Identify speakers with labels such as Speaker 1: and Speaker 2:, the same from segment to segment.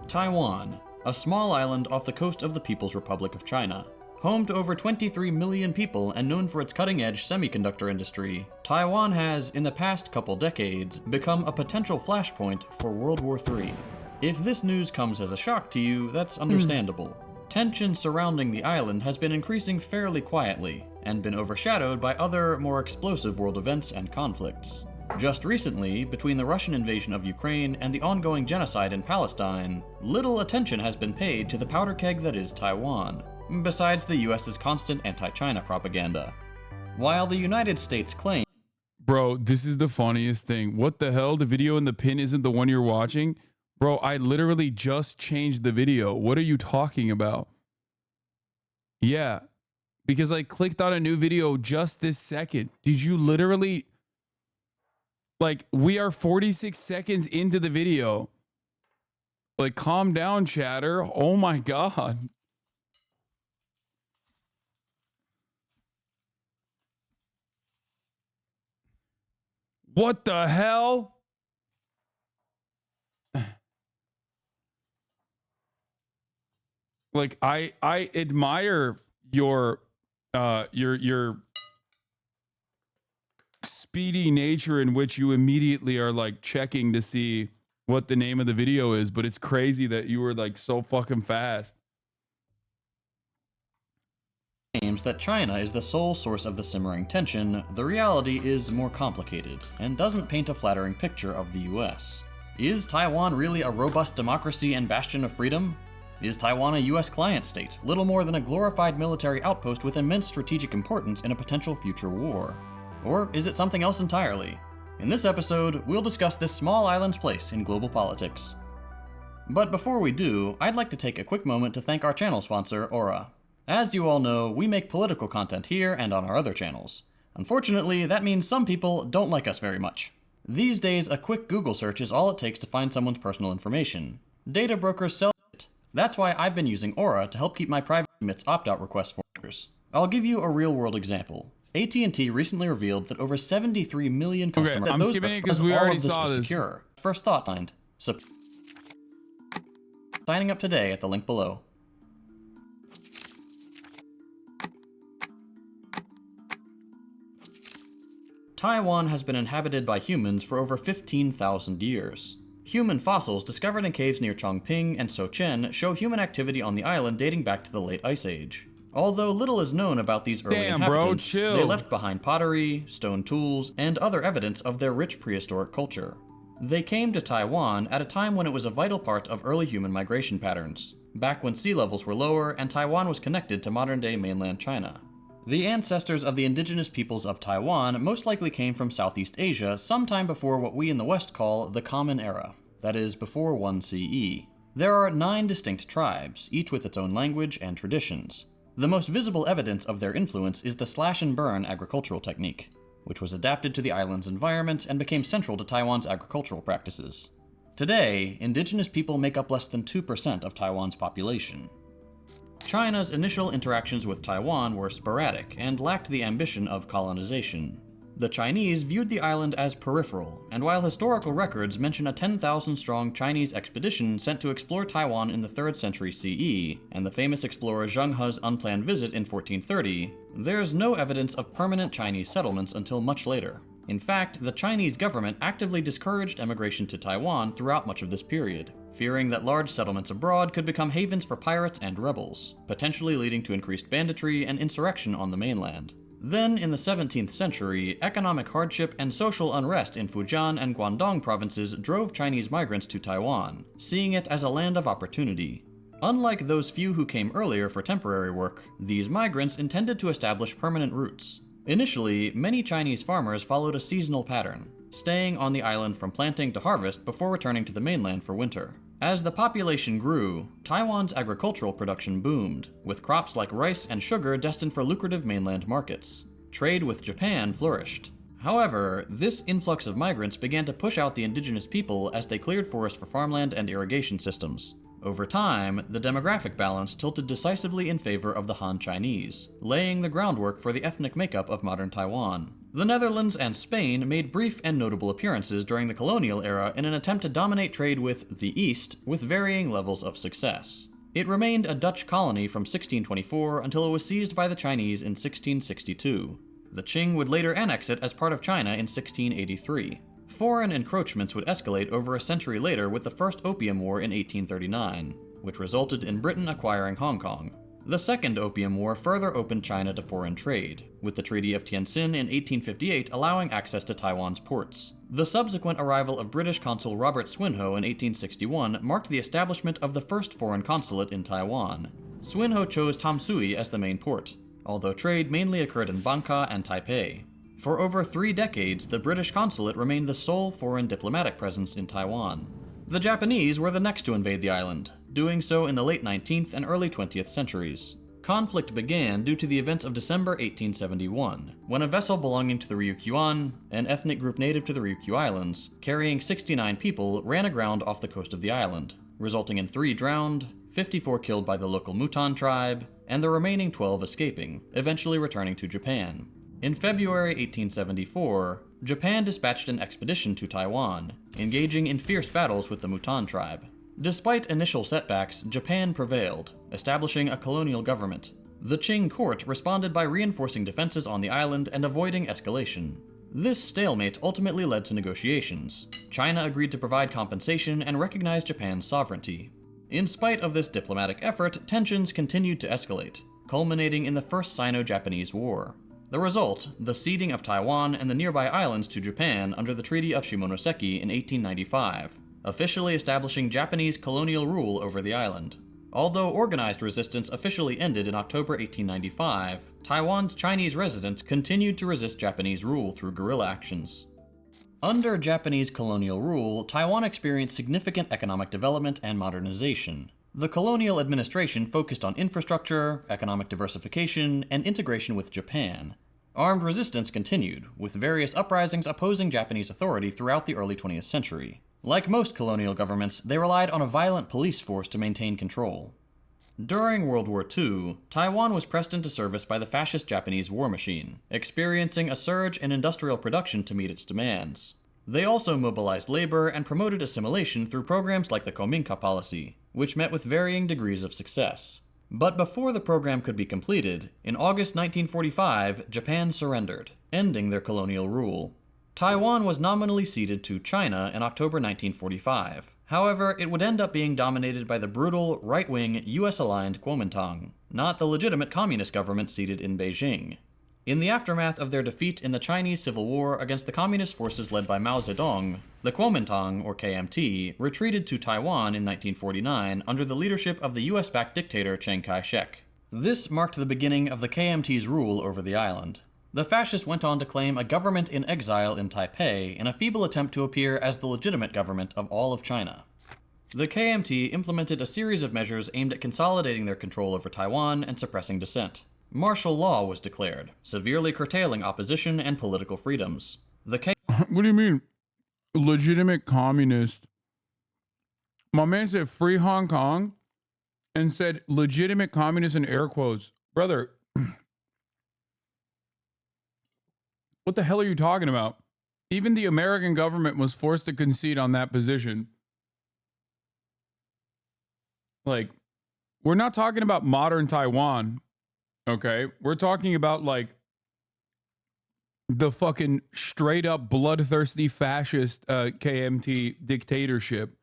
Speaker 1: Taiwan, a small island off the coast of the People's Republic of China. Home to over 23 million people and known for its cutting-edge semiconductor industry, Taiwan has, in the past couple decades, become a potential flashpoint for World War III. If this news comes as a shock to you, that's understandable. Tension surrounding the island has been increasing fairly quietly, and been overshadowed by other, more explosive world events and conflicts. Just recently, between the Russian invasion of Ukraine and the ongoing genocide in Palestine, little attention has been paid to the powder keg that is Taiwan, besides the US's constant anti-China propaganda. While the United States claims—
Speaker 2: Bro, this is the funniest thing. What the hell? The video in the pin isn't the one you're watching? Bro, I literally just changed the video. What are you talking about? Yeah, because I clicked on a new video just this second. Did you literally... Like, we are 46 seconds into the video. Like, calm down, chatter. Oh my God. What the hell? Like, I admire your speedy nature in which you immediately are like checking to see what the name of the video is, but it's crazy that you were like so fucking fast.
Speaker 1: Claims that China is the sole source of the simmering tension, the reality is more complicated and doesn't paint a flattering picture of the US. Is Taiwan really a robust democracy and bastion of freedom? Is Taiwan a US client state, little more than a glorified military outpost with immense strategic importance in a potential future war? Or is it something else entirely? In this episode, we'll discuss this small island's place in global politics. But before we do, I'd like to take a quick moment to thank our channel sponsor, Aura. As you all know, we make political content here and on our other channels. Unfortunately, that means some people don't like us very much. These days, a quick Google search is all it takes to find someone's personal information. Data brokers sell it. That's why I've been using Aura to help keep my privacy submits opt-out requests for workers. I'll give you a real-world example. AT&T recently revealed that over 73 million customers—
Speaker 2: Okay, I'm skipping it because we already saw this.
Speaker 1: Secure. First thought, signed. Signing up today at the link below. Taiwan has been inhabited by humans for over 15,000 years. Human fossils discovered in caves near Chongping and Sochen show human activity on the island dating back to the late Ice Age. Although little is known about these early inhabitants, they left behind pottery, stone tools, and other evidence of their rich prehistoric culture. They came to Taiwan at a time when it was a vital part of early human migration patterns, back when sea levels were lower and Taiwan was connected to modern-day mainland China. The ancestors of the indigenous peoples of Taiwan most likely came from Southeast Asia sometime before what we in the West call the Common Era, that is, before 1 CE. There are 9 distinct tribes, each with its own language and traditions. The most visible evidence of their influence is the slash-and-burn agricultural technique, which was adapted to the island's environment and became central to Taiwan's agricultural practices. Today, indigenous people make up less than 2% of Taiwan's population. China's initial interactions with Taiwan were sporadic and lacked the ambition of colonization. The Chinese viewed the island as peripheral, and while historical records mention a 10,000-strong Chinese expedition sent to explore Taiwan in the 3rd century CE, and the famous explorer Zheng He's unplanned visit in 1430, there's no evidence of permanent Chinese settlements until much later. In fact, the Chinese government actively discouraged emigration to Taiwan throughout much of this period, fearing that large settlements abroad could become havens for pirates and rebels, potentially leading to increased banditry and insurrection on the mainland. Then, in the 17th century, economic hardship and social unrest in Fujian and Guangdong provinces drove Chinese migrants to Taiwan, seeing it as a land of opportunity. Unlike those few who came earlier for temporary work, these migrants intended to establish permanent roots. Initially, many Chinese farmers followed a seasonal pattern, staying on the island from planting to harvest before returning to the mainland for winter. As the population grew, Taiwan's agricultural production boomed, with crops like rice and sugar destined for lucrative mainland markets. Trade with Japan flourished. However, this influx of migrants began to push out the indigenous people as they cleared forest for farmland and irrigation systems. Over time, the demographic balance tilted decisively in favor of the Han Chinese, laying the groundwork for the ethnic makeup of modern Taiwan. The Netherlands and Spain made brief and notable appearances during the colonial era in an attempt to dominate trade with the East with varying levels of success. It remained a Dutch colony from 1624 until it was seized by the Chinese in 1662. The Qing would later annex it as part of China in 1683. Foreign encroachments would escalate over a century later with the First Opium War in 1839, which resulted in Britain acquiring Hong Kong. The Second Opium War further opened China to foreign trade, with the Treaty of Tientsin in 1858 allowing access to Taiwan's ports. The subsequent arrival of British consul Robert Swinhoe in 1861 marked the establishment of the first foreign consulate in Taiwan. Swinhoe chose Tamsui as the main port, although trade mainly occurred in Bangka and Taipei. For over 3 decades, the British consulate remained the sole foreign diplomatic presence in Taiwan. The Japanese were the next to invade the island, doing so in the late 19th and early 20th centuries. Conflict began due to the events of December 1871, when a vessel belonging to the Ryukyuan, an ethnic group native to the Ryukyu Islands, carrying 69 people, ran aground off the coast of the island, resulting in 3 drowned, 54 killed by the local Mutan tribe, and the remaining 12 escaping, eventually returning to Japan. In February 1874, Japan dispatched an expedition to Taiwan, engaging in fierce battles with the Mutan tribe. Despite initial setbacks, Japan prevailed, establishing a colonial government. The Qing court responded by reinforcing defenses on the island and avoiding escalation. This stalemate ultimately led to negotiations. China agreed to provide compensation and recognize Japan's sovereignty. In spite of this diplomatic effort, tensions continued to escalate, culminating in the First Sino-Japanese War. The result, the ceding of Taiwan and the nearby islands to Japan under the Treaty of Shimonoseki in 1895, officially establishing Japanese colonial rule over the island. Although organized resistance officially ended in October 1895, Taiwan's Chinese residents continued to resist Japanese rule through guerrilla actions. Under Japanese colonial rule, Taiwan experienced significant economic development and modernization. The colonial administration focused on infrastructure, economic diversification, and integration with Japan. Armed resistance continued, with various uprisings opposing Japanese authority throughout the early 20th century. Like most colonial governments, they relied on a violent police force to maintain control. During World War II, Taiwan was pressed into service by the fascist Japanese war machine, experiencing a surge in industrial production to meet its demands. They also mobilized labor and promoted assimilation through programs like the Kominka policy, which met with varying degrees of success. But before the program could be completed, in August 1945, Japan surrendered, ending their colonial rule. Taiwan was nominally ceded to China in October 1945. However, it would end up being dominated by the brutal, right-wing, US-aligned Kuomintang, not the legitimate communist government seated in Beijing. In the aftermath of their defeat in the Chinese Civil War against the communist forces led by Mao Zedong, the Kuomintang, or KMT, retreated to Taiwan in 1949 under the leadership of the US-backed dictator Chiang Kai-shek. This marked the beginning of the KMT's rule over the island. The fascists went on to claim a government in exile in Taipei in a feeble attempt to appear as the legitimate government of all of China. The KMT implemented a series of measures aimed at consolidating their control over Taiwan and suppressing dissent. Martial law was declared, severely curtailing opposition and political freedoms.
Speaker 2: What do you mean, legitimate communist? My man said free Hong Kong and said legitimate communist in air quotes. Brother, what the hell are you talking about? Even the American government was forced to concede on that position. Like, we're not talking about modern Taiwan. Okay, we're talking about like the fucking straight up bloodthirsty fascist KMT dictatorship.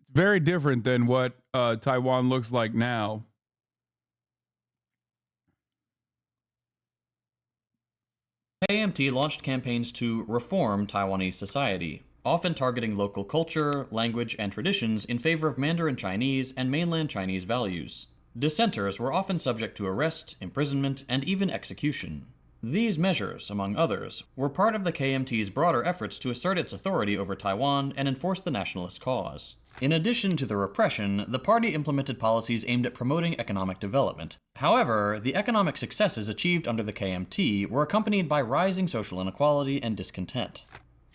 Speaker 2: It's very different than what Taiwan looks like now.
Speaker 1: KMT launched campaigns to reform Taiwanese society, often targeting local culture, language, and traditions in favor of Mandarin Chinese and mainland Chinese values. Dissenters were often subject to arrest, imprisonment, and even execution. These measures, among others, were part of the KMT's broader efforts to assert its authority over Taiwan and enforce the nationalist cause. In addition to the repression, the party implemented policies aimed at promoting economic development. However, the economic successes achieved under the KMT were accompanied by rising social inequality and discontent.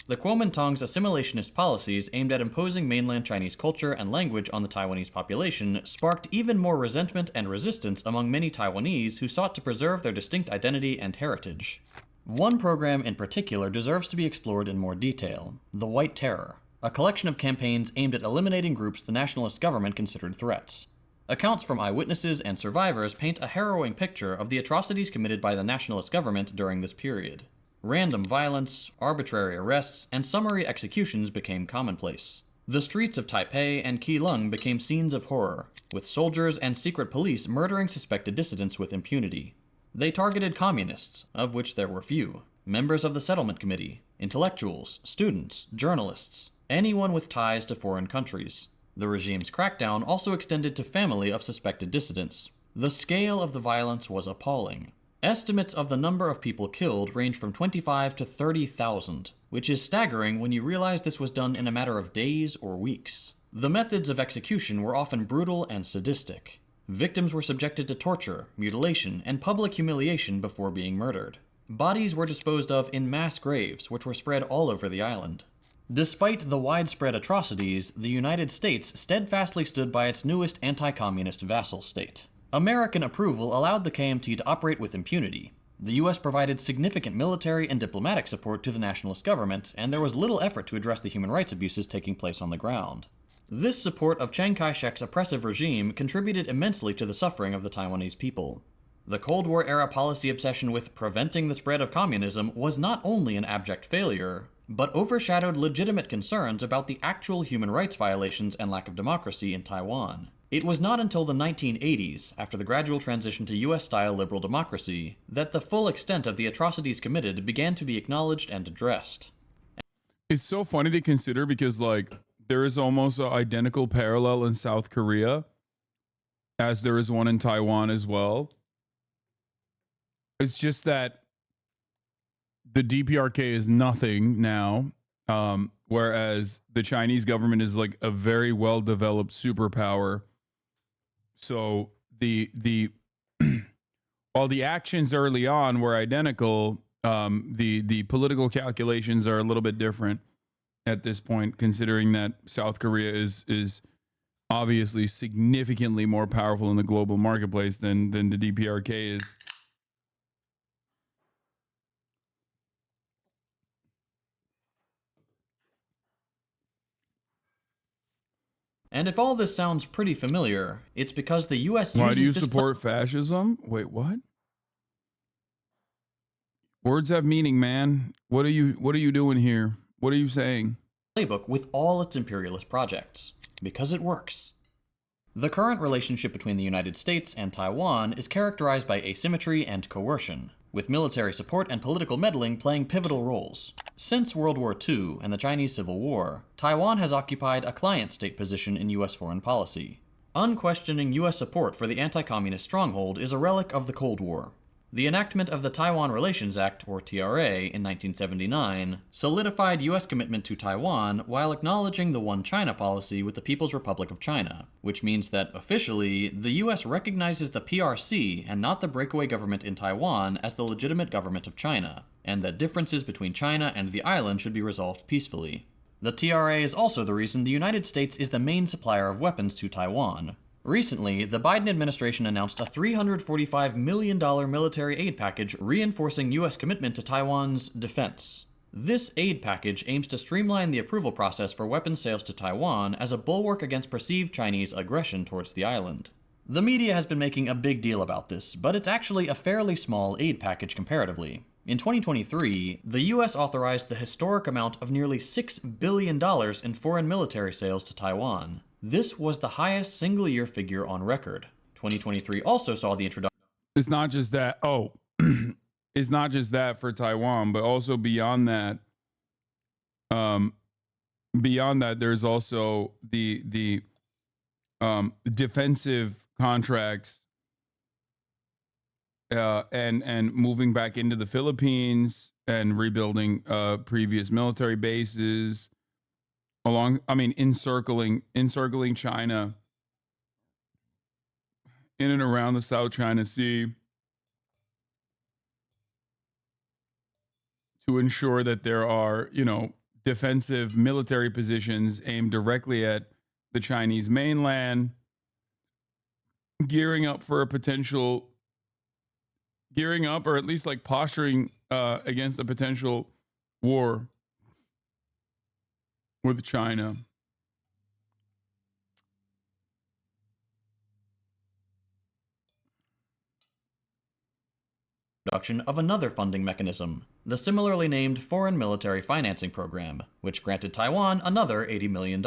Speaker 1: The Kuomintang's assimilationist policies aimed at imposing mainland Chinese culture and language on the Taiwanese population sparked even more resentment and resistance among many Taiwanese who sought to preserve their distinct identity and heritage. One program in particular deserves to be explored in more detail: the White Terror, a collection of campaigns aimed at eliminating groups the nationalist government considered threats. Accounts from eyewitnesses and survivors paint a harrowing picture of the atrocities committed by the nationalist government during this period. Random violence, arbitrary arrests, and summary executions became commonplace. The streets of Taipei and Keelung became scenes of horror, with soldiers and secret police murdering suspected dissidents with impunity. They targeted communists, of which there were few, members of the settlement committee, intellectuals, students, journalists, anyone with ties to foreign countries. The regime's crackdown also extended to family of suspected dissidents. The scale of the violence was appalling. Estimates of the number of people killed range from 25 to 30,000, which is staggering when you realize this was done in a matter of days or weeks. The methods of execution were often brutal and sadistic. Victims were subjected to torture, mutilation, and public humiliation before being murdered. Bodies were disposed of in mass graves, which were spread all over the island. Despite the widespread atrocities, the United States steadfastly stood by its newest anti-communist vassal state. American approval allowed the KMT to operate with impunity. The US provided significant military and diplomatic support to the nationalist government, and there was little effort to address the human rights abuses taking place on the ground. This support of Chiang Kai-shek's oppressive regime contributed immensely to the suffering of the Taiwanese people. The Cold War-era policy obsession with preventing the spread of communism was not only an abject failure, but overshadowed legitimate concerns about the actual human rights violations and lack of democracy in Taiwan. It was not until the 1980s, after the gradual transition to US-style liberal democracy, that the full extent of the atrocities committed began to be acknowledged and addressed.
Speaker 2: It's so funny to consider because, like, there is almost an identical parallel in South Korea as there is one in Taiwan as well. It's just that the DPRK is nothing now, whereas the Chinese government is like a very well-developed superpower. So the while the actions early on were identical, the political calculations are a little bit different at this point, considering that South Korea is obviously significantly more powerful in the global marketplace than the DPRK is.
Speaker 1: And if all this sounds pretty familiar, it's because the US uses
Speaker 2: Why do you support fascism? Wait, what? Words have meaning, man. What are you doing here? What are you saying?
Speaker 1: Playbook with all its imperialist projects. Because it works. The current relationship between the United States and Taiwan is characterized by asymmetry and coercion, with military support and political meddling playing pivotal roles. Since World War II and the Chinese Civil War, Taiwan has occupied a client state position in US foreign policy. Unquestioning US support for the anti-communist stronghold is a relic of the Cold War. The enactment of the Taiwan Relations Act, or TRA, in 1979 solidified US commitment to Taiwan while acknowledging the One China policy with the People's Republic of China, which means that, officially, the US recognizes the PRC and not the breakaway government in Taiwan as the legitimate government of China, and that differences between China and the island should be resolved peacefully. The TRA is also the reason the United States is the main supplier of weapons to Taiwan. Recently, the Biden administration announced a $345 million military aid package reinforcing US commitment to Taiwan's defense. This aid package aims to streamline the approval process for weapons sales to Taiwan as a bulwark against perceived Chinese aggression towards the island. The media has been making a big deal about this, but it's actually a fairly small aid package comparatively. In 2023, the US authorized the historic amount of nearly $6 billion in foreign military sales to Taiwan. This was the highest single-year figure on record. 2023 also saw the introduction.
Speaker 2: It's not just that. Oh, it's not just that for Taiwan, but also beyond that. Beyond that, there's also the defensive contracts and moving back into the Philippines and rebuilding previous military bases. Encircling China in and around the South China Sea to ensure that there are, defensive military positions aimed directly at the Chinese mainland, gearing up or at least like posturing against a potential war with China.
Speaker 1: Production of another funding mechanism, the similarly named Foreign Military Financing Program, which granted Taiwan another $80 million.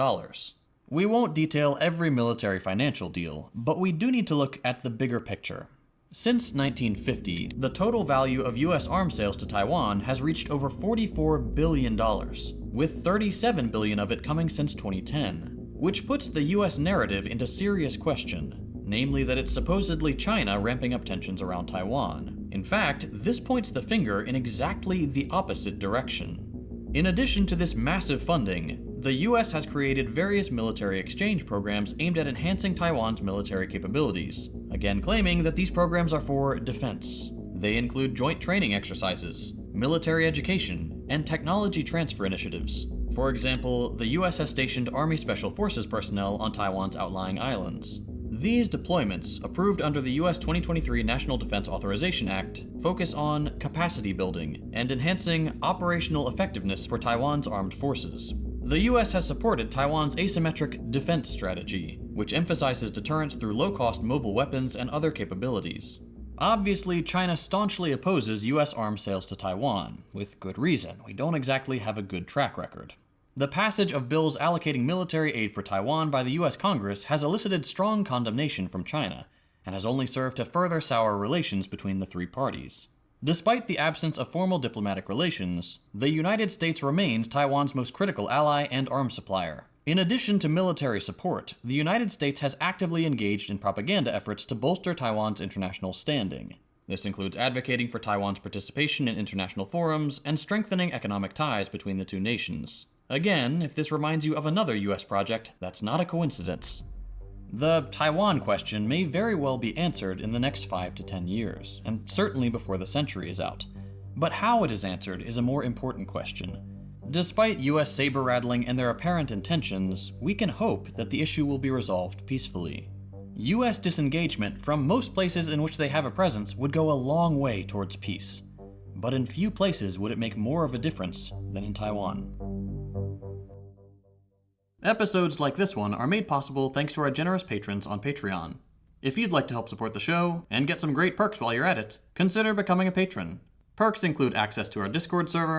Speaker 1: We won't detail every military financial deal, but we do need to look at the bigger picture. Since 1950, the total value of US arms sales to Taiwan has reached over $44 billion, with $37 billion of it coming since 2010, which puts the US narrative into serious question, namely that it's supposedly China ramping up tensions around Taiwan. In fact, this points the finger in exactly the opposite direction. In addition to this massive funding, the US has created various military exchange programs aimed at enhancing Taiwan's military capabilities, again claiming that these programs are for defense. They include joint training exercises, military education, and technology transfer initiatives. For example, the US has stationed Army Special Forces personnel on Taiwan's outlying islands. These deployments, approved under the US 2023 National Defense Authorization Act, focus on capacity building and enhancing operational effectiveness for Taiwan's armed forces. The US has supported Taiwan's asymmetric defense strategy, which emphasizes deterrence through low-cost mobile weapons and other capabilities. Obviously, China staunchly opposes US arms sales to Taiwan, with good reason. We don't exactly have a good track record. The passage of bills allocating military aid for Taiwan by the US Congress has elicited strong condemnation from China, and has only served to further sour relations between the three parties. Despite the absence of formal diplomatic relations, the United States remains Taiwan's most critical ally and arms supplier. In addition to military support, the United States has actively engaged in propaganda efforts to bolster Taiwan's international standing. This includes advocating for Taiwan's participation in international forums and strengthening economic ties between the two nations. Again, if this reminds you of another US project, that's not a coincidence. The Taiwan question may very well be answered in the next 5 to 10 years, and certainly before the century is out. But how it is answered is a more important question. Despite US saber-rattling and their apparent intentions, we can hope that the issue will be resolved peacefully. US disengagement from most places in which they have a presence would go a long way towards peace. But in few places would it make more of a difference than in Taiwan. Episodes like this one are made possible thanks to our generous patrons on Patreon. If you'd like to help support the show, and get some great perks while you're at it, consider becoming a patron. Perks include access to our Discord server,